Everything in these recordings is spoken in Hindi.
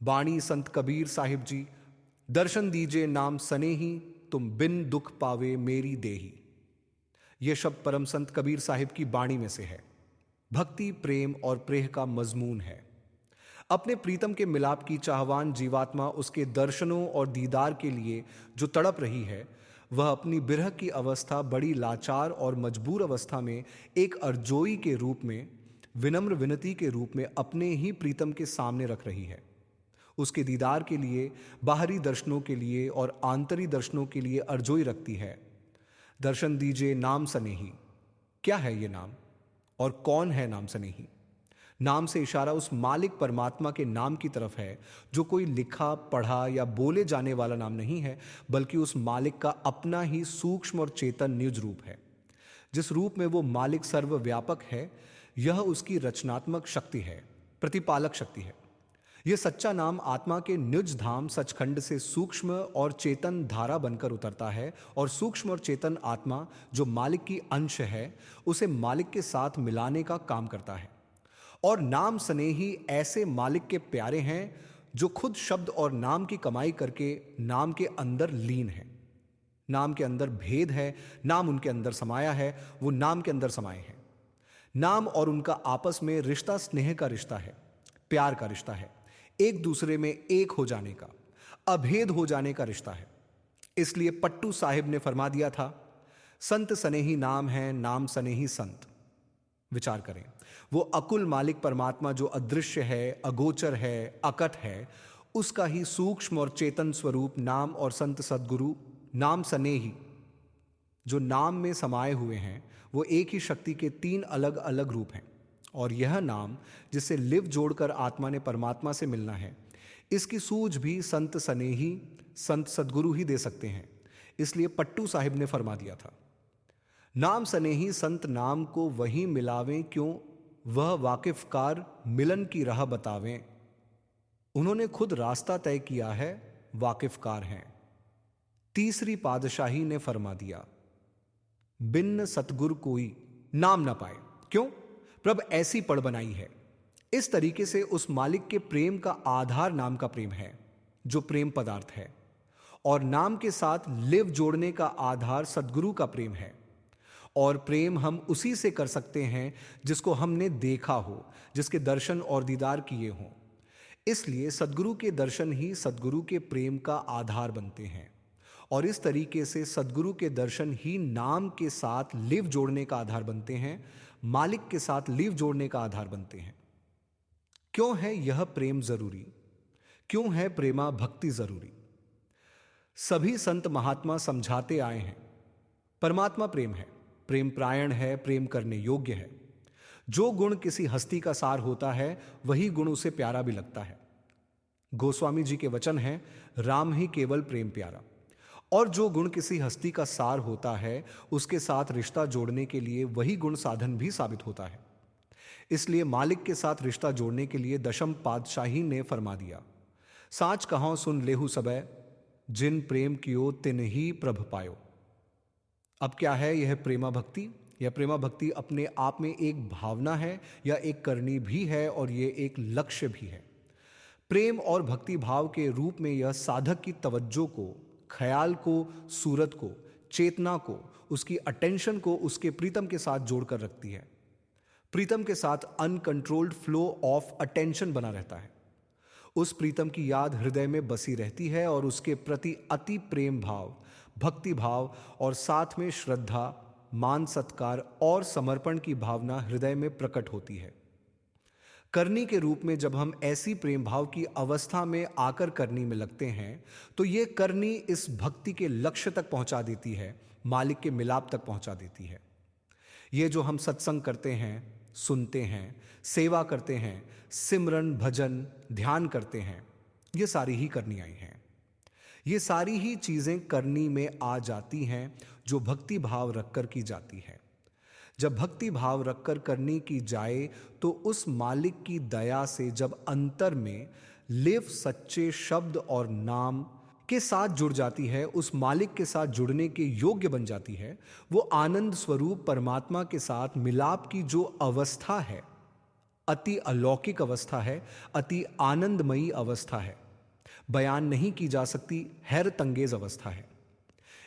बाणी संत कबीर साहिब जी, दर्शन दीजे नाम सनेही, तुम बिन दुख पावे मेरी देही। यह शब्द परम संत कबीर साहिब की बाणी में से है। भक्ति, प्रेम और प्रेह का मजमून है। अपने प्रीतम के मिलाप की चाहवान जीवात्मा उसके दर्शनों और दीदार के लिए जो तड़प रही है, वह अपनी बिरह की अवस्था बड़ी लाचार और मजबूर अवस्था में एक अर्जोई के रूप में, विनम्र विनती के रूप में अपने ही प्रीतम के सामने रख रही है। उसके दीदार के लिए, बाहरी दर्शनों के लिए और आंतरिक दर्शनों के लिए अर्जोई रखती है। दर्शन दीजिए नाम सनेही। क्या है ये नाम और कौन है नाम सनेही? नाम से इशारा उस मालिक परमात्मा के नाम की तरफ है, जो कोई लिखा, पढ़ा या बोले जाने वाला नाम नहीं है, बल्कि उस मालिक का अपना ही सूक्ष्म और चेतन निज रूप है। जिस रूप में वो मालिक सर्वव्यापक है, यह उसकी रचनात्मक शक्ति है, प्रतिपालक शक्ति है। यह सच्चा नाम आत्मा के निज धाम सचखंड से सूक्ष्म और चेतन धारा बनकर उतरता है, और सूक्ष्म और चेतन आत्मा जो मालिक की अंश है, उसे मालिक के साथ मिलाने का काम करता है। और नाम स्नेही ऐसे मालिक के प्यारे हैं जो खुद शब्द और नाम की कमाई करके नाम के अंदर लीन है। नाम के अंदर भेद है, नाम उनके अंदर समाया है, वो नाम के अंदर समाये हैं। नाम और उनका आपस में रिश्ता स्नेह का रिश्ता है, प्यार का रिश्ता है, एक दूसरे में एक हो जाने का, अभेद हो जाने का रिश्ता है। इसलिए पट्टू साहिब ने फरमा दिया था, संत सनेही नाम है, नाम सनेही संत। विचार करें, वो अकुल मालिक परमात्मा जो अदृश्य है, अगोचर है, अकट है, उसका ही सूक्ष्म और चेतन स्वरूप नाम और संत सद्गुरु नाम सनेही जो नाम में समाये हुए हैं, वो एक ही शक्ति के तीन अलग अलग रूप हैं। और यह नाम जिससे लिव जोड़कर आत्मा ने परमात्मा से मिलना है, इसकी सूझ भी संत सनेही, संत सद्गुरु ही दे सकते हैं। इसलिए पट्टू साहिब ने फरमा दिया था, नाम सनेही संत नाम को वहीं मिलावें, क्यों वह वाकिफकार मिलन की राह बतावें। उन्होंने खुद रास्ता तय किया है, वाकिफकार हैं। तीसरी पादशाही ने फरमा दिया, बिन सतगुर कोई नाम ना पाए। क्यों? प्रभ ऐसी पड़ बनाई है। इस तरीके से उस मालिक के प्रेम का आधार नाम का प्रेम है, जो प्रेम पदार्थ है, और नाम के साथ लिव जोड़ने का आधार सद्गुरु का प्रेम है। और प्रेम हम उसी से कर सकते हैं जिसको हमने देखा हो, जिसके दर्शन और दीदार किए हों। इसलिए सद्गुरु के दर्शन ही सद्गुरु के प्रेम का आधार बनते हैं, और इस तरीके से सद्गुरु के दर्शन ही नाम के साथ लिव जोड़ने का आधार बनते हैं, मालिक के साथ लिव जोड़ने का आधार बनते हैं। क्यों है यह प्रेम जरूरी? क्यों है प्रेमा भक्ति जरूरी? सभी संत महात्मा समझाते आए हैं, परमात्मा प्रेम है, प्रेम प्रायण है, प्रेम करने योग्य है। जो गुण किसी हस्ती का सार होता है, वही गुण उसे प्यारा भी लगता है। गोस्वामी जी के वचन हैं, राम ही केवल प्रेम प्यारा। और जो गुण किसी हस्ती का सार होता है, उसके साथ रिश्ता जोड़ने के लिए वही गुण साधन भी साबित होता है। इसलिए मालिक के साथ रिश्ता जोड़ने के लिए दशम पातशाही ने फरमा दिया, साच कहो सुन लेहु सबे, जिन प्रेम कियो तिन ही प्रभ पायो। अब क्या है यह प्रेमा भक्ति? यह प्रेमा भक्ति अपने आप में एक भावना है या एक करनी भी है, और यह एक लक्ष्य भी है। प्रेम और भक्ति भाव के रूप में यह साधक की तवज्जो को, ख्याल को, सूरत को, चेतना को, उसकी अटेंशन को उसके प्रीतम के साथ जोड़कर रखती है। प्रीतम के साथ अनकंट्रोल्ड फ्लो ऑफ अटेंशन बना रहता है। उस प्रीतम की याद हृदय में बसी रहती है, और उसके प्रति अति प्रेम भाव, भक्ति भाव और साथ में श्रद्धा, मान सत्कार और समर्पण की भावना हृदय में प्रकट होती है। करनी के रूप में जब हम ऐसी प्रेम भाव की अवस्था में आकर करनी में लगते हैं, तो ये करनी इस भक्ति के लक्ष्य तक पहुंचा देती है, मालिक के मिलाप तक पहुंचा देती है। ये जो हम सत्संग करते हैं, सुनते हैं, सेवा करते हैं, सिमरन भजन ध्यान करते हैं, ये सारी ही करनी आई हैं। ये सारी ही चीजें करनी में आ जाती हैं जो भक्ति भाव रखकर की जाती है। जब भक्ति भाव रखकर करनी की जाए, तो उस मालिक की दया से जब अंतर में लिव सच्चे शब्द और नाम के साथ जुड़ जाती है, उस मालिक के साथ जुड़ने के योग्य बन जाती है, वो आनंद स्वरूप परमात्मा के साथ मिलाप की जो अवस्था है, अति अलौकिक अवस्था है, अति आनंदमयी अवस्था है, बयान नहीं की जा सकती हैरत अंगेज अवस्था है।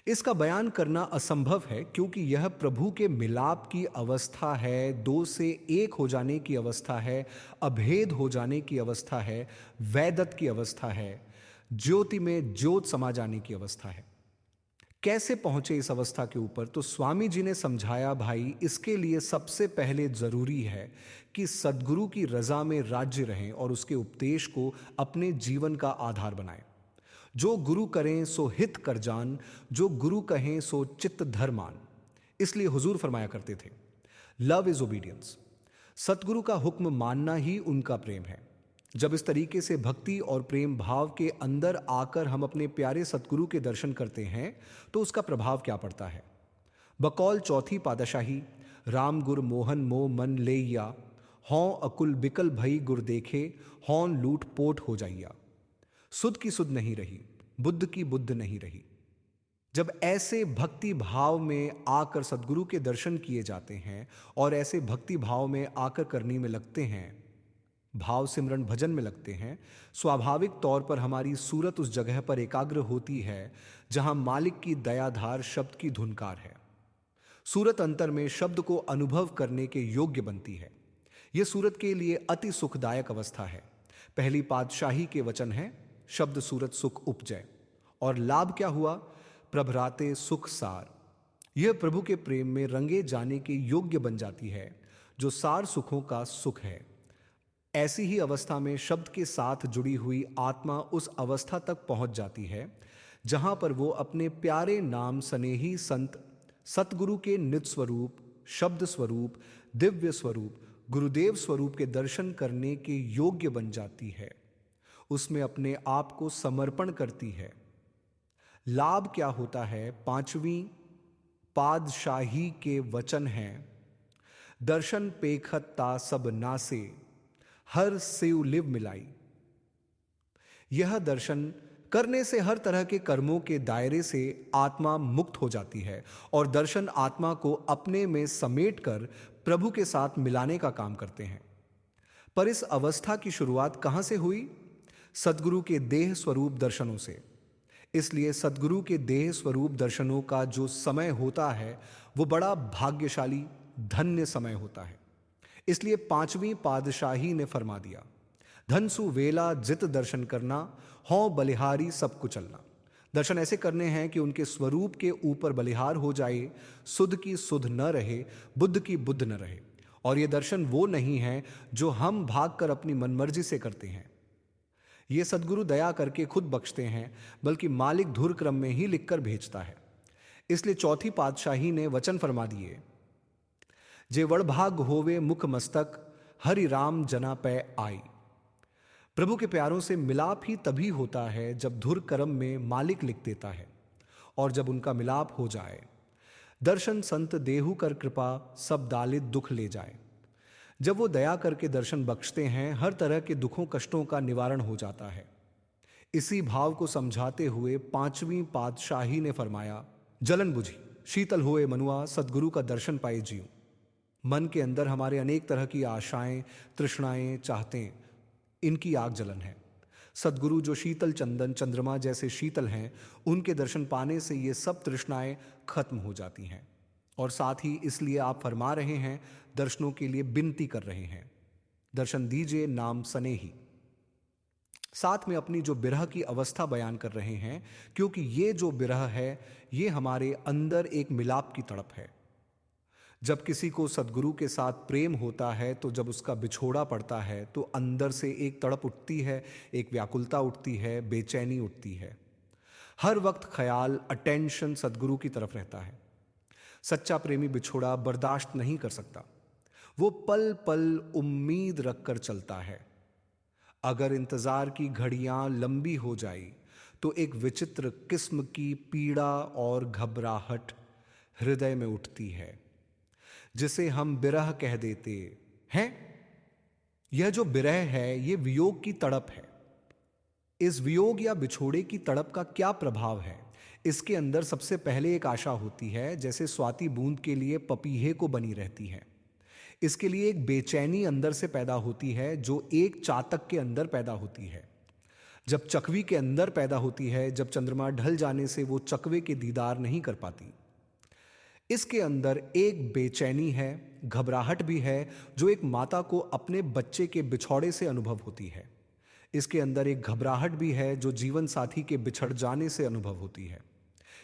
इसका बयान करना असंभव है क्योंकि यह प्रभु के मिलाप की अवस्था है, दो से एक हो जाने की अवस्था है, अभेद हो जाने की अवस्था है, वैदत की अवस्था है, ज्योति में ज्योत समा जाने की अवस्था है। कैसे पहुंचे इस अवस्था के ऊपर? तो स्वामी जी ने समझाया, भाई इसके लिए सबसे पहले जरूरी है कि सद्गुरु की रजा में राज्य रहें और उसके उपदेश को अपने जीवन का आधार बनाएं। जो गुरु करें सो हित कर जान, जो गुरु कहें सो चित्त धर्मान। इसलिए हुजूर फरमाया करते थे, लव इज ओबीडियंस। सतगुरु का हुक्म मानना ही उनका प्रेम है। जब इस तरीके से भक्ति और प्रेम भाव के अंदर आकर हम अपने प्यारे सतगुरु के दर्शन करते हैं तो उसका प्रभाव क्या पड़ता है? बकौल चौथी पातशाही, राम गुर मोहन मोह मन लेया, हौं अकुल बिकल भई गुर देखे, हौं लूट पोट हो जाइया। सुध की सुध नहीं रही, बुद्ध की बुद्ध नहीं रही। जब ऐसे भक्ति भाव में आकर सद्गुरु के दर्शन किए जाते हैं और ऐसे भक्ति भाव में आकर करने में लगते हैं, भाव सिमरन भजन में लगते हैं, स्वाभाविक तौर पर हमारी सूरत उस जगह पर एकाग्र होती है जहां मालिक की दयाधार शब्द की धुनकार है। सूरत अंतर में शब्द को अनुभव करने के योग्य बनती है। यह सूरत के लिए अति सुखदायक अवस्था है। पहली पातशाही के वचन है, शब्द सूरत सुख उपजय। और लाभ क्या हुआ? प्रभराते सुख सार। यह प्रभु के प्रेम में रंगे जाने के योग्य बन जाती है, जो सार सुखों का सुख है। ऐसी ही अवस्था में शब्द के साथ जुड़ी हुई आत्मा उस अवस्था तक पहुंच जाती है जहां पर वो अपने प्यारे नाम स्नेही संत सतगुरु के निज स्वरूप, शब्द स्वरूप, दिव्य स्वरूप, गुरुदेव स्वरूप के दर्शन करने के योग्य बन जाती है। उसमें अपने आप को समर्पण करती है। लाभ क्या होता है? पांचवी पादशाही के वचन हैं, दर्शन पेखता सब नासे, हर शिव लिव मिलाई। यह दर्शन करने से हर तरह के कर्मों के दायरे से आत्मा मुक्त हो जाती है और दर्शन आत्मा को अपने में समेटकर प्रभु के साथ मिलाने का काम करते हैं। पर इस अवस्था की शुरुआत कहां से हुई? सद्गुरु के देह स्वरूप दर्शनों से। इसलिए सद्गुरु के देह स्वरूप दर्शनों का जो समय होता है वो बड़ा भाग्यशाली धन्य समय होता है। इसलिए पांचवी पातशाही ने फरमा दिया, धनसु वेला जित दर्शन करना, हौ बलिहारी सबको चलना। दर्शन ऐसे करने हैं कि उनके स्वरूप के ऊपर बलिहार हो जाए, सुध की सुध न रहे, बुद्ध की बुद्ध न रहे। और ये दर्शन वो नहीं है जो हम भागकर अपनी मनमर्जी से करते हैं। ये सद्गुरु दया करके खुद बख्शते हैं, बल्कि मालिक धुर क्रम में ही लिखकर भेजता है। इसलिए चौथी पातशाही ने वचन फरमा दिए, जे वड़भाग होवे मुख मस्तक, हरि राम जना पै आई। प्रभु के प्यारों से मिलाप ही तभी होता है जब धुर कर्म में मालिक लिख देता है और जब उनका मिलाप हो जाए। दर्शन संत देहु कर कृपा, सब दालित दुख ले जाए। जब वो दया करके दर्शन बख्शते हैं, हर तरह के दुखों कष्टों का निवारण हो जाता है। इसी भाव को समझाते हुए पांचवी पातशाही ने फरमाया, जलन बुझी शीतल हुए मनुआ, सद्गुरु का दर्शन पाए जीव। मन के अंदर हमारे अनेक तरह की आशाएं, तृष्णाएं, चाहते, इनकी आग जलन है। सद्गुरु जो शीतल चंदन चंद्रमा जैसे शीतल हैं, उनके दर्शन पाने से ये सब तृष्णाएं खत्म हो जाती हैं। और साथ ही इसलिए आप फरमा रहे हैं, दर्शनों के लिए विनती कर रहे हैं, दर्शन दीजिए नाम स्नेही। साथ में अपनी जो बिरह की अवस्था बयान कर रहे हैं, क्योंकि ये जो बिरह है ये हमारे अंदर एक मिलाप की तड़प है। जब किसी को सद्गुरु के साथ प्रेम होता है, तो जब उसका बिछोड़ा पड़ता है तो अंदर से एक तड़प उठती है, एक व्याकुलता उठती है, बेचैनी उठती है। हर वक्त ख्याल, अटेंशन सद्गुरु की तरफ रहता है। सच्चा प्रेमी बिछोड़ा बर्दाश्त नहीं कर सकता। वो पल पल उम्मीद रखकर चलता है। अगर इंतजार की घड़ियां लंबी हो जाई तो एक विचित्र किस्म की पीड़ा और घबराहट हृदय में उठती है, जिसे हम विरह कह देते हैं। यह जो विरह है ये वियोग की तड़प है। इस वियोग या बिछोड़े की तड़प का क्या प्रभाव है? इसके अंदर सबसे पहले एक आशा होती है, जैसे स्वाति बूंद के लिए पपीहे को बनी रहती है। इसके लिए एक बेचैनी अंदर से पैदा होती है जो एक चातक के अंदर पैदा होती है। जब चकवी के अंदर पैदा होती है, जब चंद्रमा ढल जाने से वो चकवे के दीदार नहीं कर पाती। इसके अंदर एक बेचैनी है, घबराहट भी है, जो एक माता को अपने बच्चे के बिछौड़े से अनुभव होती है। इसके अंदर एक घबराहट भी है जो जीवन साथी के बिछड़ जाने से अनुभव होती है।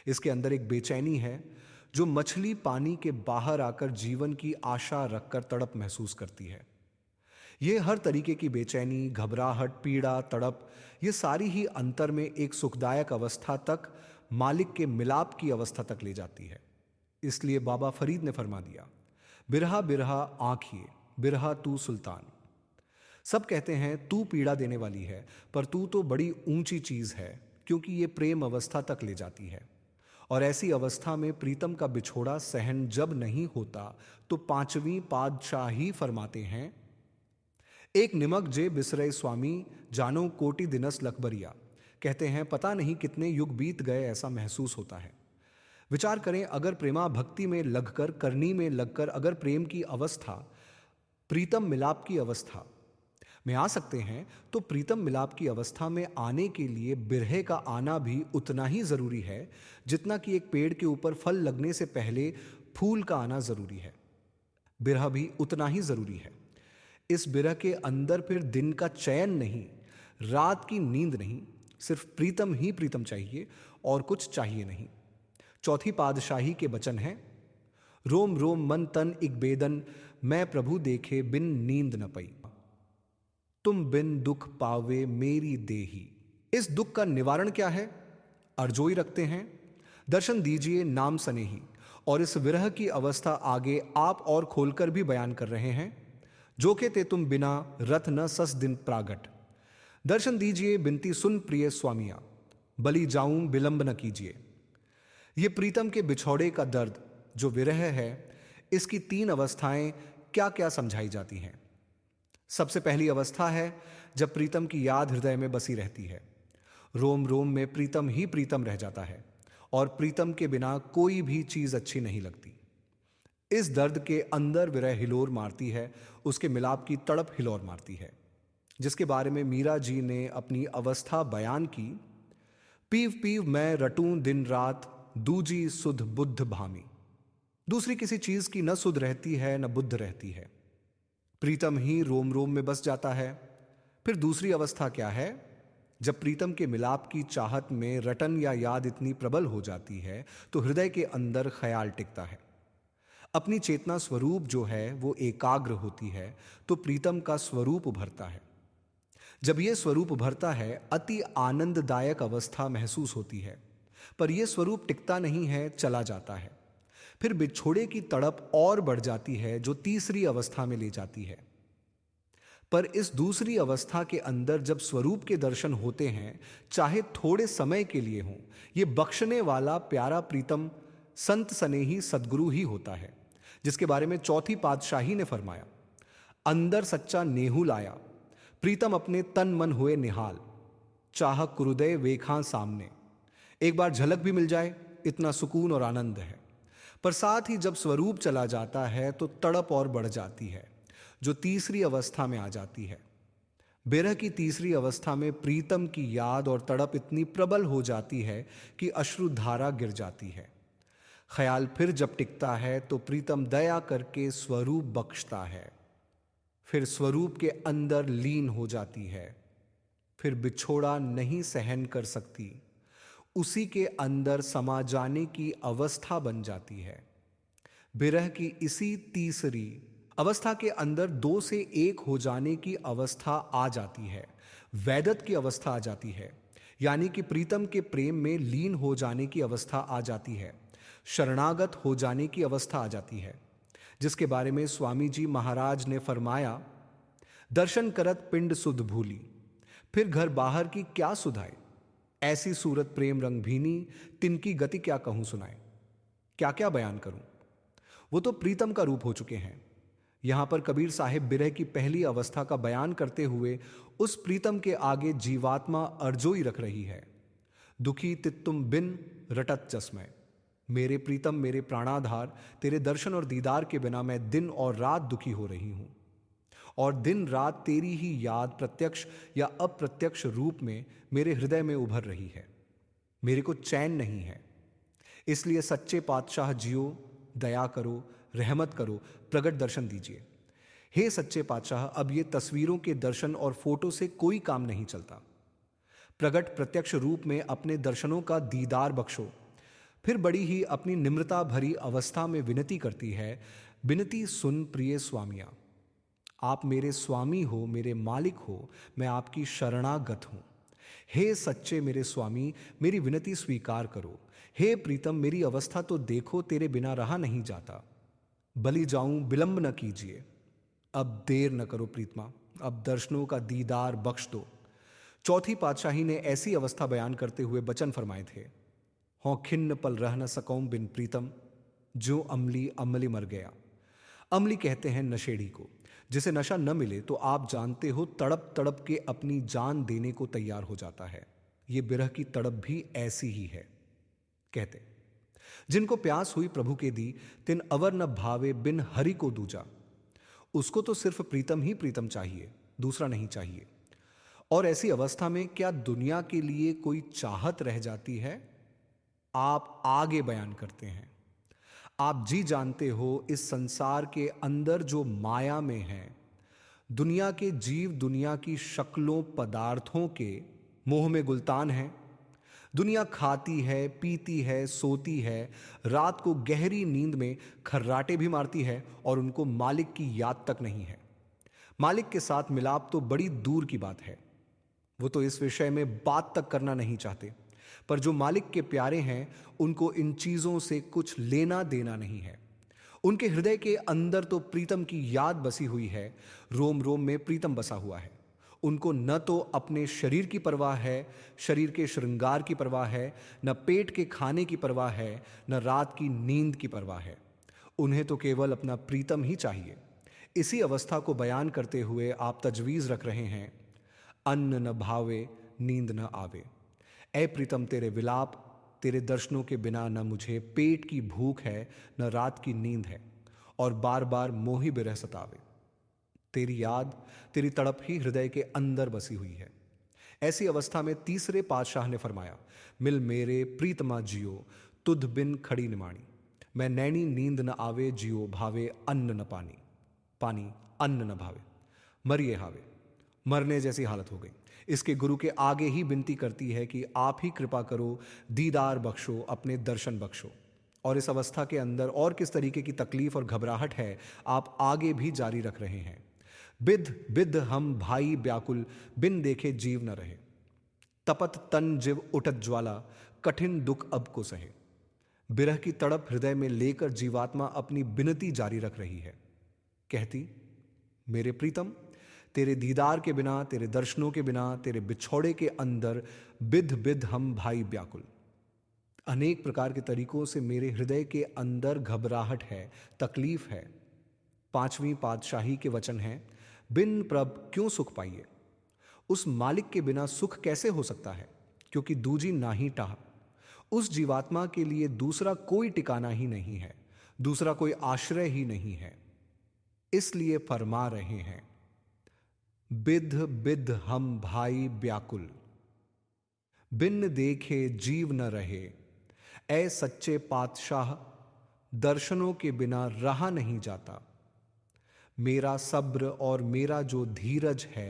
इसके अंदर एक बेचैनी है जो मछली पानी के बाहर आकर जीवन की आशा रखकर तड़प महसूस करती है। ये हर तरीके की बेचैनी, घबराहट, पीड़ा, तड़प, ये सारी ही अंतर में एक सुखदायक अवस्था तक, मालिक के मिलाप की अवस्था तक ले जाती है। इसलिए बाबा फरीद ने फरमा दिया, बिरहा बिरहा आँखिए, बिरहा तू सुल्तान। सब कहते हैं तू पीड़ा देने वाली है, पर तू तो बड़ी ऊंची चीज है, क्योंकि ये प्रेम अवस्था तक ले जाती है। और ऐसी अवस्था में प्रीतम का बिछोड़ा सहन जब नहीं होता तो पांचवी पातशाही फरमाते हैं, एक निमक जे बिसरे स्वामी जानो कोटि दिनस लखबरिया। कहते हैं पता नहीं कितने युग बीत गए, ऐसा महसूस होता है। विचार करें, अगर प्रेमा भक्ति में लगकर, करनी में लगकर अगर प्रेम की अवस्था, प्रीतम मिलाप की अवस्था में आ सकते हैं, तो प्रीतम मिलाप की अवस्था में आने के लिए बिरहे का आना भी उतना ही जरूरी है जितना कि एक पेड़ के ऊपर फल लगने से पहले फूल का आना जरूरी है। बिरहा भी उतना ही जरूरी है। इस बिरह के अंदर फिर दिन का चयन नहीं, रात की नींद नहीं, सिर्फ प्रीतम ही प्रीतम चाहिए और कुछ चाहिए नहीं। चौथी पातशाही के वचन हैं, रोम रोम मन तन इक बेदन, मैं प्रभु देखे बिन नींद न पई, तुम बिन दुख पावे मेरी देही। इस दुख का निवारण क्या है? अर्जोई रखते हैं, दर्शन दीजिए नाम सनेही। और इस विरह की अवस्था आगे आप और खोलकर भी बयान कर रहे हैं, जो के ते तुम बिना रथ न सस दिन प्रागट। दर्शन दीजिए बिनती सुन प्रिय स्वामिया, बलि जाऊं विलंब न कीजिए। ये प्रीतम के बिछौड़े का दर्द जो विरह है, इसकी तीन अवस्थाएं क्या क्या समझाई जाती हैं। सबसे पहली अवस्था है जब प्रीतम की याद हृदय में बसी रहती है। रोम रोम में प्रीतम ही प्रीतम रह जाता है और प्रीतम के बिना कोई भी चीज अच्छी नहीं लगती। इस दर्द के अंदर विरह हिलोर मारती है, उसके मिलाप की तड़प हिलोर मारती है, जिसके बारे में मीरा जी ने अपनी अवस्था बयान की, पीव पीव मैं रटूं दिन रात, दूजी सुध बुद्ध भामी। दूसरी किसी चीज की न सुध रहती है न बुद्ध रहती है, प्रीतम ही रोम रोम में बस जाता है। फिर दूसरी अवस्था क्या है? जब प्रीतम के मिलाप की चाहत में रटन या याद इतनी प्रबल हो जाती है तो हृदय के अंदर ख्याल टिकता है। अपनी चेतना स्वरूप जो है वो एकाग्र होती है तो प्रीतम का स्वरूप उभरता है। जब यह स्वरूप उभरता है, अति आनंददायक अवस्था महसूस होती है, पर यह स्वरूप टिकता नहीं है, चला जाता है। फिर बिछोड़े की तड़प और बढ़ जाती है जो तीसरी अवस्था में ले जाती है। पर इस दूसरी अवस्था के अंदर जब स्वरूप के दर्शन होते हैं, चाहे थोड़े समय के लिए हों, ये बख्शने वाला प्यारा प्रीतम संत सनेही सदगुरु ही होता है, जिसके बारे में चौथी पातशाही ने फरमाया, अंदर सच्चा नेहू लाया, प्रीतम अपने तन मन हुए निहाल, चाह कुरुदय वेखां सामने। एक बार झलक भी मिल जाए, इतना सुकून और आनंद है। पर साथ ही जब स्वरूप चला जाता है तो तड़प और बढ़ जाती है, जो तीसरी अवस्था में आ जाती है। बिरह की तीसरी अवस्था में प्रीतम की याद और तड़प इतनी प्रबल हो जाती है कि अश्रुधारा गिर जाती है। ख्याल फिर जब टिकता है तो प्रीतम दया करके स्वरूप बख्शता है, फिर स्वरूप के अंदर लीन हो जाती है। फिर बिछोड़ा नहीं सहन कर सकती, उसी के अंदर समा जाने की अवस्था बन जाती है। बिरह की इसी तीसरी अवस्था के अंदर दो से एक हो जाने की अवस्था आ जाती है, वैदत की अवस्था आ जाती है, यानी कि प्रीतम के प्रेम में लीन हो जाने की अवस्था आ जाती है, शरणागत हो जाने की अवस्था आ जाती है, जिसके बारे में स्वामी जी महाराज ने फरमाया, दर्शन करत पिंड सुध भूली, फिर घर बाहर की क्या सुधाई, ऐसी सूरत प्रेम रंग भीनी, तिनकी गति क्या कहूं सुनाए। क्या क्या बयान करूं, वो तो प्रीतम का रूप हो चुके हैं। यहां पर कबीर साहिब बिरह की पहली अवस्था का बयान करते हुए उस प्रीतम के आगे जीवात्मा अर्जोई रख रही है। दुखी तित्तुम बिन रटत चस्मय, मेरे प्रीतम, मेरे प्राणाधार, तेरे दर्शन और दीदार के बिना मैं दिन और रात दुखी हो रही हूं। और दिन रात तेरी ही याद प्रत्यक्ष या अप्रत्यक्ष रूप में मेरे हृदय में उभर रही है। मेरे को चैन नहीं है। इसलिए सच्चे पातशाह जियो, दया करो, रहमत करो, प्रगट दर्शन दीजिए। हे सच्चे पातशाह, अब ये तस्वीरों के दर्शन और फोटो से कोई काम नहीं चलता। प्रगट प्रत्यक्ष रूप में अपने दर्शनों का दीदार बख्शो। फिर बड़ी ही अपनी निम्रता भरी अवस्था में विनती करती है, विनती सुन प्रिय स्वामिया। आप मेरे स्वामी हो, मेरे मालिक हो, मैं आपकी शरणागत हूं। हे सच्चे मेरे स्वामी, मेरी विनती स्वीकार करो। हे प्रीतम, मेरी अवस्था तो देखो, तेरे बिना रहा नहीं जाता। बलि जाऊं, विलंब न कीजिए। अब देर न करो प्रीतमा, अब दर्शनों का दीदार बख्श दो। चौथी पातशाही ने ऐसी अवस्था बयान करते हुए वचन फरमाए थे, हों खिन्न पल रह न सकौं बिन प्रीतम, जो अमली अमली मर गया। अमली कहते हैं नशेड़ी को। जिसे नशा न मिले तो आप जानते हो तड़प तड़प के अपनी जान देने को तैयार हो जाता है। ये बिरह की तड़प भी ऐसी ही है। कहते, जिनको प्यास हुई प्रभु के दी, तिन अवर न भावे बिन हरि को दूजा। उसको तो सिर्फ प्रीतम ही प्रीतम चाहिए, दूसरा नहीं चाहिए। और ऐसी अवस्था में क्या दुनिया के लिए कोई चाहत रह जाती है? आप आगे बयान करते हैं, आप जी जानते हो इस संसार के अंदर जो माया में है, दुनिया के जीव दुनिया की शक्लों पदार्थों के मोह में गुलतान है। दुनिया खाती है, पीती है, सोती है, रात को गहरी नींद में खर्राटे भी मारती है और उनको मालिक की याद तक नहीं है। मालिक के साथ मिलाप तो बड़ी दूर की बात है, वो तो इस विषय में बात तक करना नहीं चाहते। पर जो मालिक के प्यारे हैं, उनको इन चीजों से कुछ लेना देना नहीं है। उनके हृदय के अंदर तो प्रीतम की याद बसी हुई है, रोम रोम में प्रीतम बसा हुआ है। उनको न तो अपने शरीर की परवाह है, शरीर के श्रृंगार की परवाह है, न पेट के खाने की परवाह है, न रात की नींद की परवाह है। उन्हें तो केवल अपना प्रीतम ही चाहिए। इसी अवस्था को बयान करते हुए आप तजवीज रख रहे हैं, अन्न न भावे, नींद न आवे। ऐ प्रीतम, तेरे विलाप, तेरे दर्शनों के बिना न मुझे पेट की भूख है, न रात की नींद है, और बार बार मोही बिरह सतावे। तेरी याद, तेरी तड़प ही हृदय के अंदर बसी हुई है। ऐसी अवस्था में तीसरे पातशाह ने फरमाया, मिल मेरे प्रीतमा जियो, तुध बिन खड़ी निमाणी। मैं नैनी नींद न आवे, जियो भावे अन्न न पानी, पानी अन्न न भावे। मरिए हावे, मरने जैसी हालत हो गई। इसके गुरु के आगे ही विनती करती है कि आप ही कृपा करो, दीदार बख्शो, अपने दर्शन बख्शो। और इस अवस्था के अंदर और किस तरीके की तकलीफ और घबराहट है, आप आगे भी जारी रख रहे हैं। बिध बिध हम भाई व्याकुल, बिन देखे जीव न रहे। तपत तन जिव उठत ज्वाला, कठिन दुख अब को सहे। बिरह की तड़प हृदय में लेकर जीवात्मा अपनी बिनती जारी रख रही है। कहती, मेरे प्रीतम, तेरे दीदार के बिना, तेरे दर्शनों के बिना, तेरे बिछोड़े के अंदर बिध बिध हम भाई व्याकुल। अनेक प्रकार के तरीकों से मेरे हृदय के अंदर घबराहट है, तकलीफ है। पांचवी पातशाही के वचन हैं, बिन प्रभ क्यों सुख पाइए। उस मालिक के बिना सुख कैसे हो सकता है, क्योंकि दूजी ना ही टाह। उस जीवात्मा के लिए दूसरा कोई ठिकाना ही नहीं है, दूसरा कोई आश्रय ही नहीं है। इसलिए फरमा रहे हैं, बिध बिध हम भाई व्याकुल, बिन देखे जीव न रहे। ऐ सच्चे पातशाह, दर्शनों के बिना रहा नहीं जाता। मेरा सब्र और मेरा जो धीरज है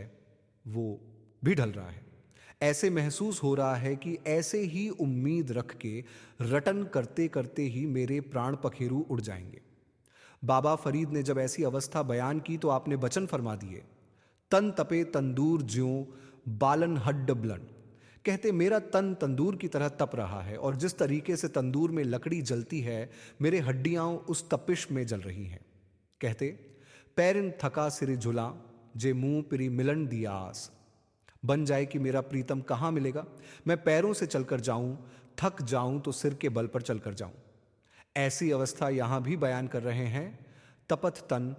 वो भी ढल रहा है। ऐसे महसूस हो रहा है कि ऐसे ही उम्मीद रख के रटन करते करते ही मेरे प्राण पखेरु उड़ जाएंगे। बाबा फरीद ने जब ऐसी अवस्था बयान की तो आपने वचन फरमा दिए, तन तपे तंदूर ज्यों बालन हड्ड ब्लन। कहते, मेरा तन तंदूर की तरह तप रहा है, और जिस तरीके से तंदूर में लकड़ी जलती है, मेरे हड्डियां उस तपिश में जल रही हैं। कहते, पैरिन थका सिरे झुला, जे मुंह पिरी मिलन दिया आस। बन जाए कि मेरा प्रीतम कहां मिलेगा, मैं पैरों से चलकर जाऊं, थक जाऊं तो सिर के बल पर चलकर जाऊं। ऐसी अवस्था यहां भी बयान कर रहे हैं, तपत तन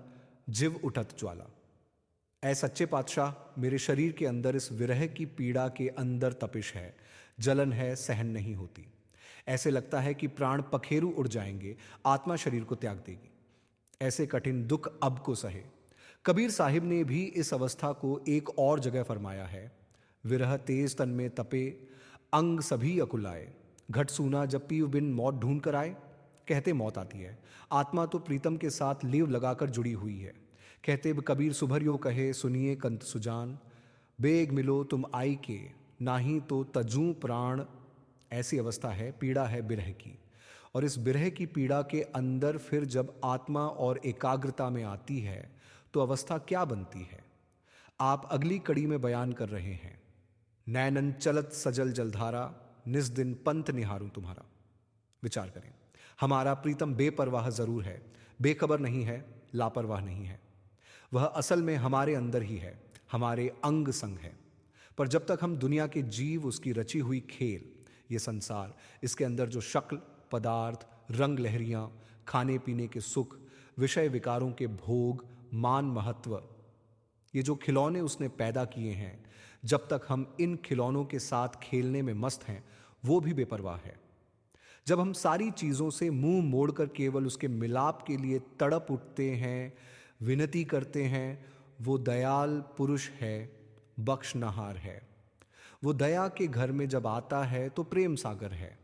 जिव उठत ज्वाला। ऐ सच्चे पातशाह, मेरे शरीर के अंदर इस विरह की पीड़ा के अंदर तपिश है, जलन है, सहन नहीं होती। ऐसे लगता है कि प्राण पखेरु उड़ जाएंगे, आत्मा शरीर को त्याग देगी। ऐसे कठिन दुख अब को सहे। कबीर साहिब ने भी इस अवस्था को एक और जगह फरमाया है। विरह तेज तन में तपे, अंग सभी अकुलाए, घट सूना जब पीव बिन मौत ढूंढ कर आए। कहते मौत आती है, आत्मा तो प्रीतम के साथ लीव लगाकर जुड़ी हुई है। कहते कबीर सुभर यो कहे, सुनिए कंत सुजान, बेग मिलो तुम आई के, नाही तो तजू प्राण। ऐसी अवस्था है, पीड़ा है बिरह की। और इस बिरह की पीड़ा के अंदर फिर जब आत्मा और एकाग्रता में आती है तो अवस्था क्या बनती है, आप अगली कड़ी में बयान कर रहे हैं। नैनन चलत सजल जलधारा, निस दिन पंथ निहारूं तुम्हारा। विचार करें, हमारा प्रीतम बेपरवाह जरूर है, बेखबर नहीं है, लापरवाह नहीं है। वह असल में हमारे अंदर ही है, हमारे अंग संग है। पर जब तक हम दुनिया के जीव, उसकी रची हुई खेल, ये संसार, इसके अंदर जो शक्ल, पदार्थ, रंग लहरियां, खाने पीने के सुख, विषय विकारों के भोग, मान महत्व, ये जो खिलौने उसने पैदा किए हैं, जब तक हम इन खिलौनों के साथ खेलने में मस्त हैं, वो भी बेपरवाह है। जब हम सारी चीजों से मुंह मोड़कर केवल उसके मिलाप के लिए तड़प उठते हैं, विनती करते हैं, वो दयाल पुरुष है, बख्शनहार है। वो दया के घर में जब आता है तो प्रेम सागर है।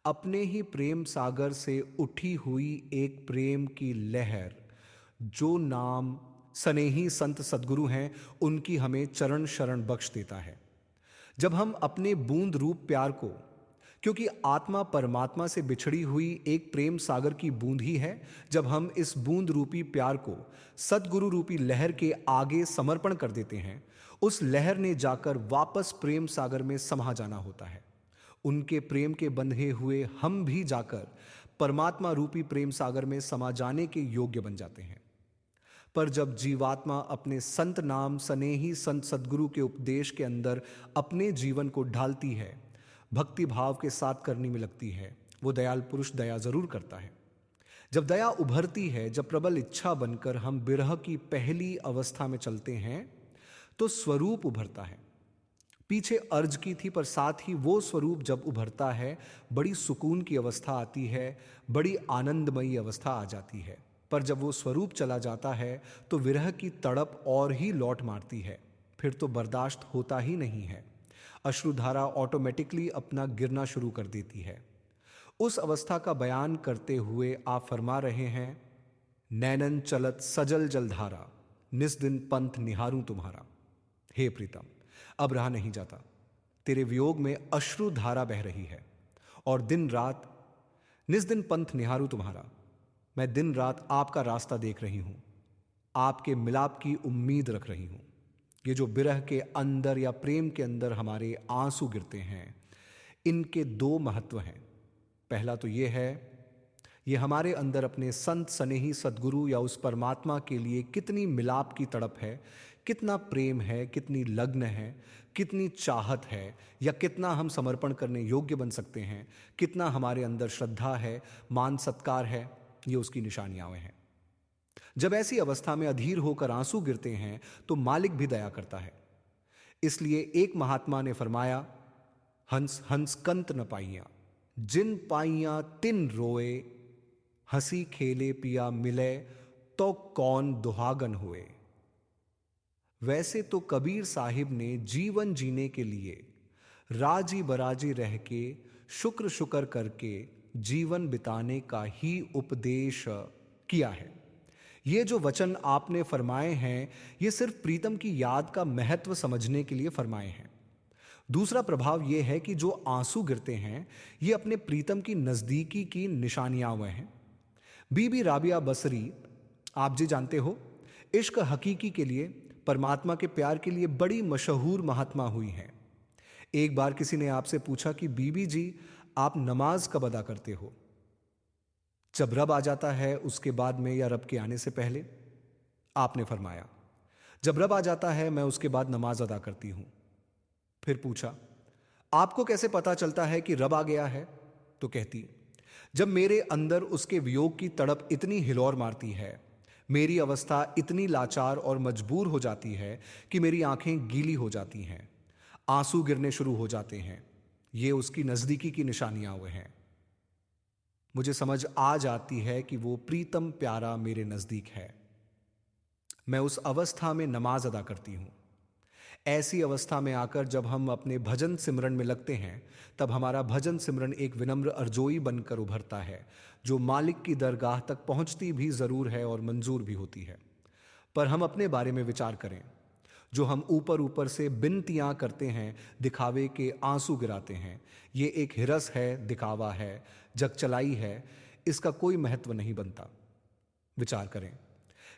अपने ही प्रेम सागर से उठी हुई एक प्रेम की लहर, जो नाम सनेही संत सद्गुरु हैं, उनकी हमें चरण शरण बख्श देता है। जब हम अपने बूंद रूप प्यार को, क्योंकि आत्मा परमात्मा से बिछड़ी हुई एक प्रेम सागर की बूंद ही है, जब हम इस बूंद रूपी प्यार को सद्गुरु रूपी लहर के आगे समर्पण कर देते हैं, उस लहर ने जाकर वापस प्रेम सागर में समा जाना होता है। उनके प्रेम के बंधे हुए हम भी जाकर परमात्मा रूपी प्रेम सागर में समा जाने के योग्य बन जाते हैं। पर जब जीवात्मा अपने संत नाम सनेही संत सद्गुरु के उपदेश के अंदर अपने जीवन को ढालती है, भक्ति भाव के साथ करने में लगती है, वो दयाल पुरुष दया जरूर करता है। जब दया उभरती है, जब प्रबल इच्छा बनकर हम बिरह की पहली अवस्था में चलते हैं, तो स्वरूप उभरता है। पीछे अर्ज की थी, पर साथ ही वो स्वरूप जब उभरता है, बड़ी सुकून की अवस्था आती है, बड़ी आनंदमयी अवस्था आ जाती है। पर जब वो स्वरूप चला जाता है तो विरह की तड़प और ही लौट मारती है, फिर तो बर्दाश्त होता ही नहीं है। अश्रुधारा ऑटोमेटिकली अपना गिरना शुरू कर देती है। उस अवस्था का बयान करते हुए आप फरमा रहे हैं, नैनन चलत सजल जलधारा, निस दिन पंथ निहारूं तुम्हारा। हे प्रीतम, अब रहा नहीं जाता, तेरे वियोग में अश्रुधारा बह रही है, और दिन रात निस दिन पंथ निहारूं तुम्हारा, मैं दिन रात आपका रास्ता देख रही हूं, आपके मिलाप की उम्मीद रख रही हूं। ये जो बिरह के अंदर या प्रेम के अंदर हमारे आंसू गिरते हैं, इनके दो महत्व हैं। पहला तो ये है, ये हमारे अंदर अपने संत सनेही सद्गुरु या उस परमात्मा के लिए कितनी मिलाप की तड़प है, कितना प्रेम है, कितनी लग्न है, कितनी चाहत है, या कितना हम समर्पण करने योग्य बन सकते हैं, कितना हमारे अंदर श्रद्धा है, मान सत्कार है, ये उसकी निशानियां हैं। जब ऐसी अवस्था में अधीर होकर आंसू गिरते हैं तो मालिक भी दया करता है। इसलिए एक महात्मा ने फरमाया, हंस हंस कंत न पाइया, जिन पाइया तिन रोए, हंसी खेले पिया मिले, तो कौन दुहागन हुए। वैसे तो कबीर साहिब ने जीवन जीने के लिए राजी बराजी रह के, शुक्र शुक्र करके जीवन बिताने का ही उपदेश किया है। ये जो वचन आपने फरमाए हैं, ये सिर्फ प्रीतम की याद का महत्व समझने के लिए फरमाए हैं। दूसरा प्रभाव ये है कि जो आंसू गिरते हैं, ये अपने प्रीतम की नजदीकी की निशानियां हुए हैं। बीबी राबिया बसरी, आप जी जानते हो, इश्क हकीकी के लिए, परमात्मा के प्यार के लिए बड़ी मशहूर महात्मा हुई हैं। एक बार किसी ने आपसे पूछा कि बीबी जी, आप नमाज कब अदा करते हो? जब रब आ जाता है उसके बाद में, या रब के आने से पहले? आपने फरमाया, जब रब आ जाता है मैं उसके बाद नमाज अदा करती हूं। फिर पूछा, आपको कैसे पता चलता है कि रब आ गया है? तो कहती, जब मेरे अंदर उसके वियोग की तड़प इतनी हिलौर मारती है, मेरी अवस्था इतनी लाचार और मजबूर हो जाती है कि मेरी आंखें गीली हो जाती हैं, आंसू गिरने शुरू हो जाते हैं, ये उसकी नजदीकी की निशानियां हुए हैं। मुझे समझ आ जाती है कि वो प्रीतम प्यारा मेरे नजदीक है। मैं उस अवस्था में नमाज अदा करती हूं। ऐसी अवस्था में आकर जब हम अपने भजन सिमरन में लगते हैं, तब हमारा भजन सिमरन एक विनम्र अर्जोई बनकर उभरता है, जो मालिक की दरगाह तक पहुंचती भी जरूर है और मंजूर भी होती है। पर हम अपने बारे में विचार करें। जो हम ऊपर ऊपर से बिनतियां करते हैं, दिखावे के आंसू गिराते हैं, ये एक हिरस है, दिखावा है, जगचलाई है, इसका कोई महत्व नहीं बनता। विचार करें,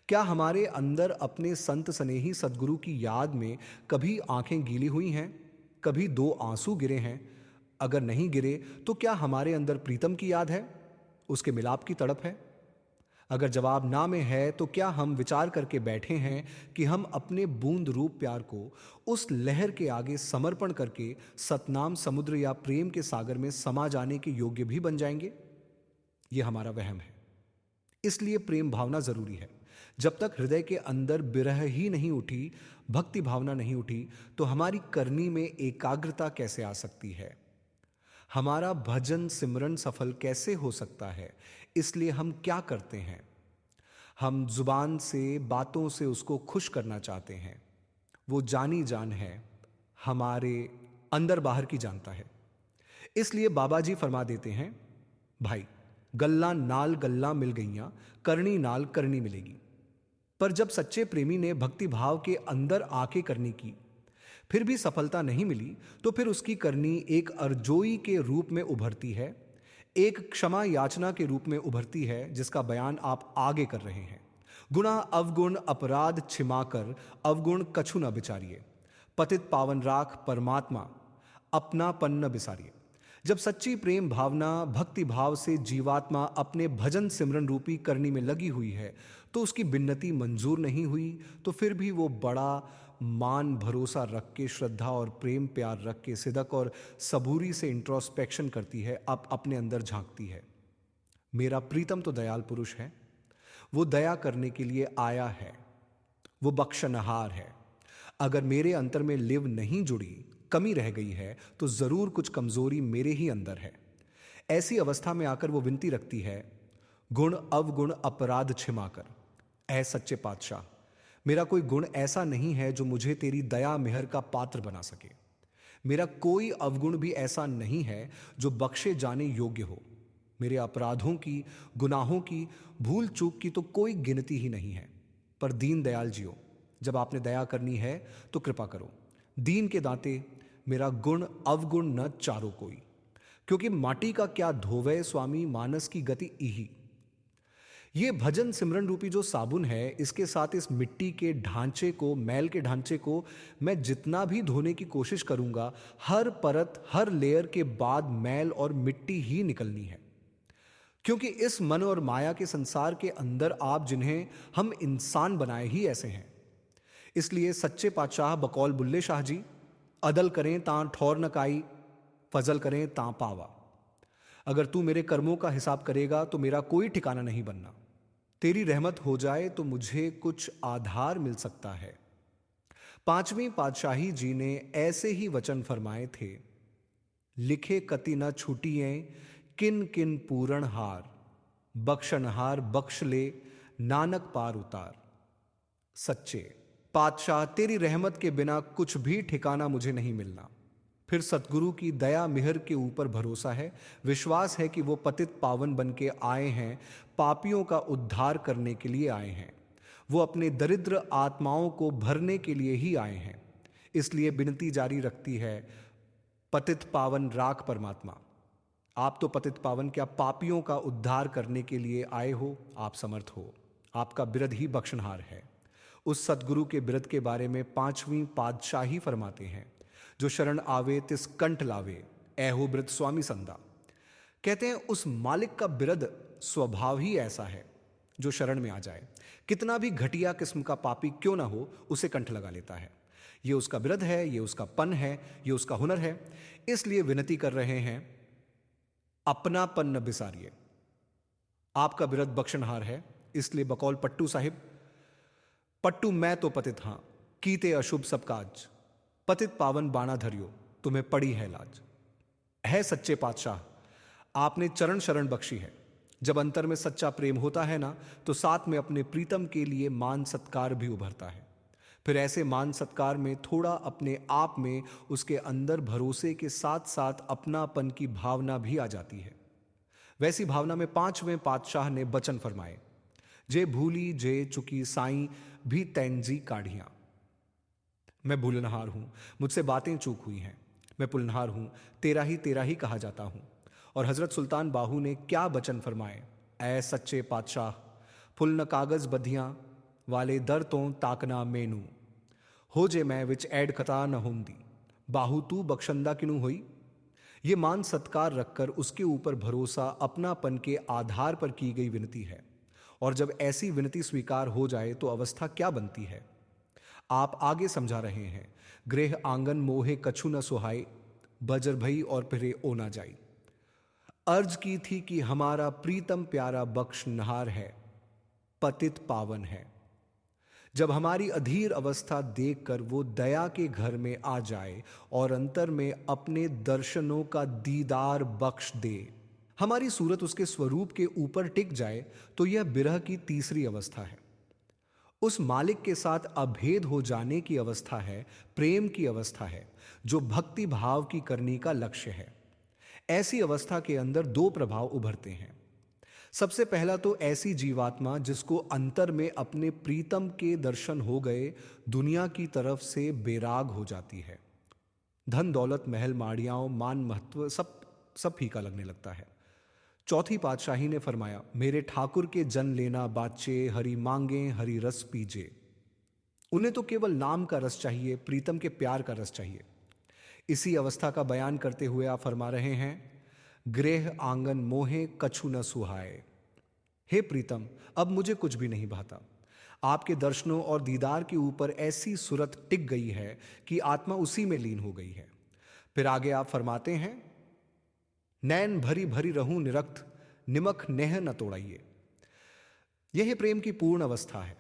क्या हमारे अंदर अपने संत स्नेही सदगुरु की याद में कभी आंखें गीली हुई हैं? कभी दो आंसू गिरे हैं? अगर नहीं गिरे तो क्या हमारे अंदर प्रीतम की याद है, उसके मिलाप की तड़प है? अगर जवाब ना में है तो क्या हम विचार करके बैठे हैं कि हम अपने बूंद रूप प्यार को उस लहर के आगे समर्पण करके सतनाम समुद्र या प्रेम के सागर में समा जाने के योग्य भी बन जाएंगे? यह हमारा वहम है। इसलिए प्रेम भावना जरूरी है। जब तक हृदय के अंदर बिरह ही नहीं उठी, भक्ति भावना नहीं उठी, तो हमारी करनी में एकाग्रता कैसे आ सकती है? हमारा भजन सिमरन सफल कैसे हो सकता है? इसलिए हम क्या करते हैं? हम जुबान से, बातों से उसको खुश करना चाहते हैं। वो जानी जान है, हमारे अंदर बाहर की जानता है। इसलिए बाबा जी फरमा देते हैं, भाई गल्ला नाल गल्ला मिल गईयां, करनी नाल करनी मिलेगी। पर जब सच्चे प्रेमी ने भक्ति भाव के अंदर आके करनी की, फिर भी सफलता नहीं मिली, तो फिर उसकी करनी एक अर्जोई के रूप में उभरती है, एक क्षमा याचना के रूप में उभरती है, जिसका बयान आप आगे कर रहे हैं। गुना अवगुण अपराध छिमाकर, अवगुण कछु न बिचारिए, पतित पावन राख परमात्मा, अपनापन न बिसारिए। जब सच्ची प्रेम भावना भक्ति भाव से जीवात्मा अपने भजन सिमरन रूपी करनी में लगी हुई है, तो उसकी बिन्नती मंजूर नहीं हुई, तो फिर भी वो बड़ा मान भरोसा रख के, श्रद्धा और प्रेम प्यार रख के, सिदक और सबूरी से इंट्रोस्पेक्शन करती है, अब अपने अंदर झांकती है। मेरा प्रीतम तो दयाल पुरुष है, वो दया करने के लिए आया है, वो बख्शनहार है। अगर मेरे अंतर में लिव नहीं जुड़ी, कमी रह गई है, तो जरूर कुछ कमजोरी मेरे ही अंदर है। ऐसी अवस्था में आकर वो विनती रखती है, गुण अवगुण अपराध छिमाकर, ऐ सच्चे पातशाह, मेरा कोई गुण ऐसा नहीं है जो मुझे तेरी दया मेहर का पात्र बना सके। मेरा कोई अवगुण भी ऐसा नहीं है जो बख्शे जाने योग्य हो। मेरे अपराधों की, गुनाहों की, भूल चूक की तो कोई गिनती ही नहीं है। पर दीन दयाल जियो, जब आपने दया करनी है तो कृपा करो। दीन के दाते, मेरा गुण अवगुण न चारो कोई, क्योंकि माटी का क्या धोवे स्वामी, मानस की गति इही। ये भजन सिमरन रूपी जो साबुन है, इसके साथ इस मिट्टी के ढांचे को, मैल के ढांचे को मैं जितना भी धोने की कोशिश करूंगा, हर परत, हर लेयर के बाद मैल और मिट्टी ही निकलनी है। क्योंकि इस मन और माया के संसार के अंदर आप, जिन्हें हम इंसान बनाए, ही ऐसे हैं। इसलिए सच्चे पातशाह बकौल बुल्ले शाह जी, अदल करें तां ठौर न काई, फजल करें तां पावा। अगर तू मेरे कर्मों का हिसाब करेगा तो मेरा कोई ठिकाना नहीं बनना। तेरी रहमत हो जाए तो मुझे कुछ आधार मिल सकता है। पांचवीं पातशाही जी ने ऐसे ही वचन फरमाए थे, लिखे कति न छूटिए, किन किन पूरण हार, बख्शनहार बख्श ले, नानक पार उतार। सच्चे पातशाह, तेरी रहमत के बिना कुछ भी ठिकाना मुझे नहीं मिलना। फिर सतगुरु की दया मिहर के ऊपर भरोसा है, विश्वास है कि वो पतित पावन बन के आए हैं, पापियों का उद्धार करने के लिए आए हैं। वो अपने दरिद्र आत्माओं को भरने के लिए ही आए हैं। इसलिए विनती जारी रखती है, पतित पावन राख परमात्मा, आप तो पतित पावन, क्या पापियों का उद्धार करने के लिए आए हो? आप समर्थ हो, आपका बिरद ही बख्शनहार है। उस सतगुरु के बिरद के बारे में पांचवीं पातशाही फरमाते हैं, जो शरण आवे तिस कंठ लावे, ऐहो बिरद स्वामी संदा। कहते हैं उस मालिक का बिरद स्वभाव ही ऐसा है, जो शरण में आ जाए, कितना भी घटिया किस्म का पापी क्यों ना हो, उसे कंठ लगा लेता है। ये उसका बिरद है, ये उसका पन है, ये उसका हुनर है। इसलिए विनती कर रहे हैं, अपनापन न बिसारिए। आपका बिरद बख्शनहार है, इसलिए बकौल पट्टू साहिब, पट्टू मैं तो पतित हां, कीते अशुभ सब काज, पतित पावन बाणा धरियो, तुम्हें पड़ी है लाज। है सच्चे पातशाह, आपने चरण शरण बख्शी है। जब अंतर में सच्चा प्रेम होता है ना, तो साथ में अपने प्रीतम के लिए मान सत्कार भी उभरता है। फिर ऐसे मान सत्कार में थोड़ा अपने आप में उसके अंदर भरोसे के साथ साथ अपनापन की भावना भी आ जाती है। वैसी भावना में पांचवें पातशाह ने बचन फरमाए, जे भूली जे चुकी साईं भी तैनजी काढ़ियां। मैं भूलनहार हूं, मुझसे बातें चूक हुई हैं। मैं पुलनहार हूं, तेरा ही कहा जाता हूं। और हजरत सुल्तान बाहू ने क्या बचन फरमाए, ऐ सच्चे पातशाह, फुल न कागज बधियां वाले दर तो ताकना मेनू, हो जे मैं विच ऐड खता न होंदी, बाहू तू बख्शंदा किनू हुई। ये मान सत्कार रखकर उसके ऊपर भरोसा अपनापन के आधार पर की गई विनती है। और जब ऐसी विनती स्वीकार हो जाए तो अवस्था क्या बनती है, आप आगे समझा रहे हैं। गृह आंगन मोहे कछु न सुहाई, बजर भई और फिरे ओ ना जाई। अर्ज की थी कि हमारा प्रीतम प्यारा बख्श नहार है, पतित पावन है। जब हमारी अधीर अवस्था देखकर वो दया के घर में आ जाए और अंतर में अपने दर्शनों का दीदार बख्श दे, हमारी सूरत उसके स्वरूप के ऊपर टिक जाए, तो यह बिरह की तीसरी अवस्था है। उस मालिक के साथ अभेद हो जाने की अवस्था है, प्रेम की अवस्था है, जो भक्ति भाव की करनी का लक्ष्य है। ऐसी अवस्था के अंदर दो प्रभाव उभरते हैं। सबसे पहला तो ऐसी जीवात्मा जिसको अंतर में अपने प्रीतम के दर्शन हो गए, दुनिया की तरफ से बेराग हो जाती है। धन दौलत महल माड़ियाओं मान महत्व सब फीका लगने लगता है। चौथी पातशाही ने फरमाया, मेरे ठाकुर के जन लेना बाचे, हरि मांगे हरि रस पीजे। उन्हें तो केवल नाम का रस चाहिए, प्रीतम के प्यार का रस चाहिए। इसी अवस्था का बयान करते हुए आप फरमा रहे हैं, गृह आंगन मोहे कछु न सुहाए। हे प्रीतम, अब मुझे कुछ भी नहीं भाता। आपके दर्शनों और दीदार के ऊपर ऐसी सूरत टिक गई है कि आत्मा उसी में लीन हो गई है। फिर आगे आप फरमाते हैं, नैन भरी भरी रहूं निरक्त, निमक नेह न तोड़ाइए। यह प्रेम की पूर्ण अवस्था है।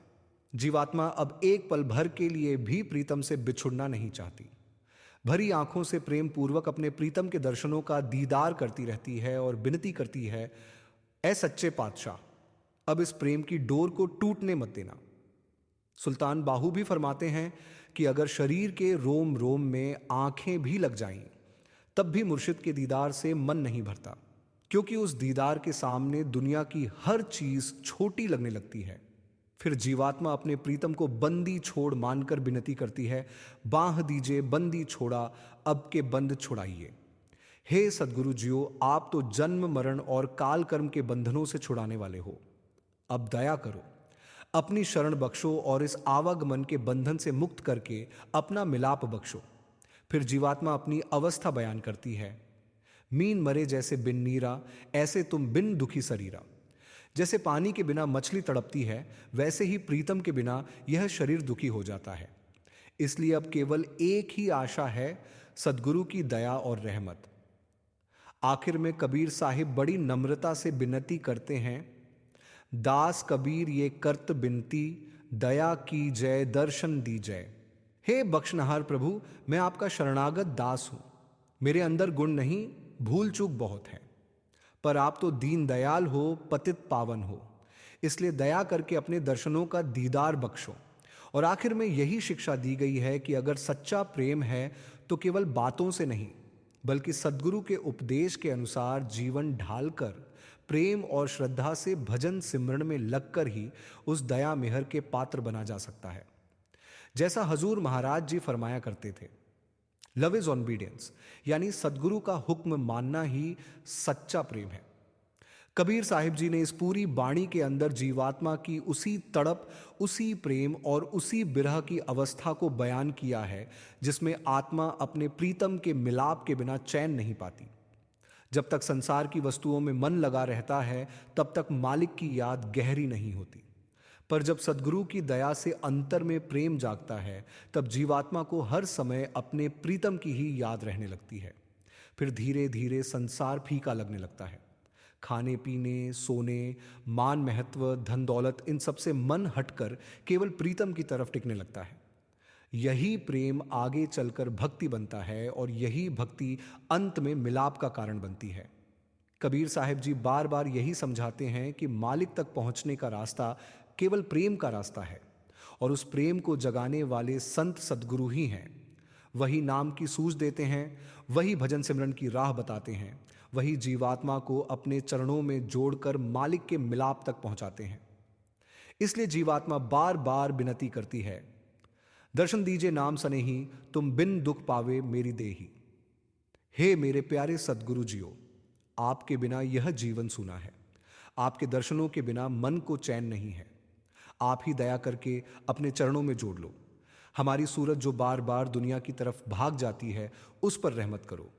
जीवात्मा अब एक पल भर के लिए भी प्रीतम से बिछुड़ना नहीं चाहती। भरी आंखों से प्रेम पूर्वक अपने प्रीतम के दर्शनों का दीदार करती रहती है और विनती करती है, ऐ सच्चे पातशाह, अब इस प्रेम की डोर को टूटने मत देना। सुल्तान बाहू भी फरमाते हैं कि अगर शरीर के रोम रोम में आंखें भी लग जाएं, तब भी मुर्शिद के दीदार से मन नहीं भरता, क्योंकि उस दीदार के सामने दुनिया की हर चीज छोटी लगने लगती है। फिर जीवात्मा अपने प्रीतम को बंदी छोड़ मानकर विनती करती है, बांह दीजिए बंदी छोड़ा, अब के बंद छुड़ाइए। हे सदगुरु जियो, आप तो जन्म मरण और काल कर्म के बंधनों से छुड़ाने वाले हो। अब दया करो, अपनी शरण बख्शो और इस आवागमन के बंधन से मुक्त करके अपना मिलाप बख्शो। फिर जीवात्मा अपनी अवस्था बयान करती है, मीन मरे जैसे बिन नीरा, ऐसे तुम बिन दुखी शरीरा। जैसे पानी के बिना मछली तड़पती है, वैसे ही प्रीतम के बिना यह शरीर दुखी हो जाता है। इसलिए अब केवल एक ही आशा है, सदगुरु की दया और रहमत। आखिर में कबीर साहिब बड़ी नम्रता से विनती करते हैं, दास कबीर ये करत बिनती, दया की जय दर्शन दी जय। हे बख्शनहार प्रभु, मैं आपका शरणागत दास हूं। मेरे अंदर गुण नहीं, भूल चूक बहुत है, पर आप तो दीन दयाल हो, पतित पावन हो। इसलिए दया करके अपने दर्शनों का दीदार बख्शो। और आखिर में यही शिक्षा दी गई है कि अगर सच्चा प्रेम है तो केवल बातों से नहीं, बल्कि सद्गुरु के उपदेश के अनुसार जीवन ढालकर, प्रेम और श्रद्धा से भजन सिमरन में लगकर ही उस दया मेहर के पात्र बना जा सकता है। जैसा हजूर महाराज जी फरमाया करते थे, लव इज ऑबीडियंस, यानी सदगुरु का हुक्म मानना ही सच्चा प्रेम है। कबीर साहिब जी ने इस पूरी बाणी के अंदर जीवात्मा की उसी तड़प, उसी प्रेम और उसी बिरह की अवस्था को बयान किया है, जिसमें आत्मा अपने प्रीतम के मिलाप के बिना चैन नहीं पाती। जब तक संसार की वस्तुओं में मन लगा रहता है, तब तक मालिक की याद गहरी नहीं होती। पर जब सदगुरु की दया से अंतर में प्रेम जागता है, तब जीवात्मा को हर समय अपने प्रीतम की ही याद रहने लगती है। फिर धीरे धीरे संसार फीका लगने लगता है। खाने पीने, सोने, मान महत्व, धन दौलत, इन सब से मन हटकर केवल प्रीतम की तरफ टिकने लगता है। यही प्रेम आगे चलकर भक्ति बनता है और यही भक्ति अंत में मिलाप का कारण बनती है। कबीर साहिब जी बार बार यही समझाते हैं कि मालिक तक पहुंचने का रास्ता केवल प्रेम का रास्ता है और उस प्रेम को जगाने वाले संत सद्गुरु ही हैं। वही नाम की सूझ देते हैं, वही भजन सिमरन की राह बताते हैं, वही जीवात्मा को अपने चरणों में जोड़कर मालिक के मिलाप तक पहुंचाते हैं। इसलिए जीवात्मा बार बार विनती करती है, दर्शन दीजिए नाम सनेही, तुम बिन दुख पावे मेरी देही। हे मेरे प्यारे सद्गुरु जियो, आपके बिना यह जीवन सूना है। आपके दर्शनों के बिना मन को चैन नहीं है। आप ही दया करके अपने चरणों में जोड़ लो। हमारी सूरत जो बार बार दुनिया की तरफ भाग जाती है, उस पर रहमत करो।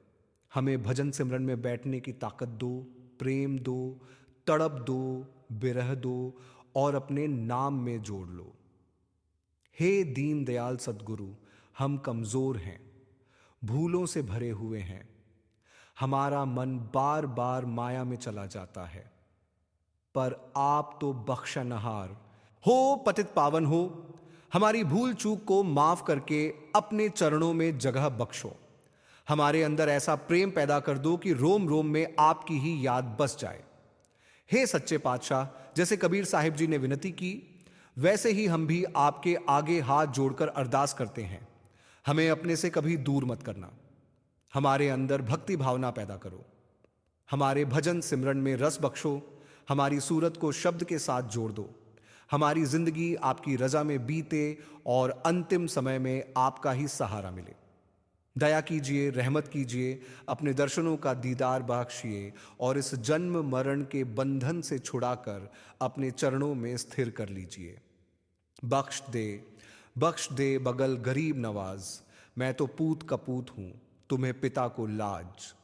हमें भजन सिमरन में बैठने की ताकत दो, प्रेम दो, तड़प दो, बिरह दो और अपने नाम में जोड़ लो। हे दीन दयाल सद्गुरु, हम कमजोर हैं, भूलों से भरे हुए हैं। हमारा मन बार बार माया में चला जाता है, पर आप तो बख्शनहार हो, पतित पावन हो। हमारी भूल चूक को माफ करके अपने चरणों में जगह बख्शो। हमारे अंदर ऐसा प्रेम पैदा कर दो कि रोम रोम में आपकी ही याद बस जाए। हे सच्चे पातशाह, जैसे कबीर साहिब जी ने विनती की, वैसे ही हम भी आपके आगे हाथ जोड़कर अरदास करते हैं। हमें अपने से कभी दूर मत करना। हमारे अंदर भक्ति भावना पैदा करो। हमारे भजन सिमरन में रस बख्शो। हमारी सूरत को शब्द के साथ जोड़ दो। हमारी जिंदगी आपकी रजा में बीते और अंतिम समय में आपका ही सहारा मिले। दया कीजिए, रहमत कीजिए, अपने दर्शनों का दीदार बख्शिए और इस जन्म मरण के बंधन से छुड़ाकर अपने चरणों में स्थिर कर लीजिए। बख्श दे बगल गरीब नवाज, मैं तो पूत कपूत हूं, तुम्हें पिता को लाज।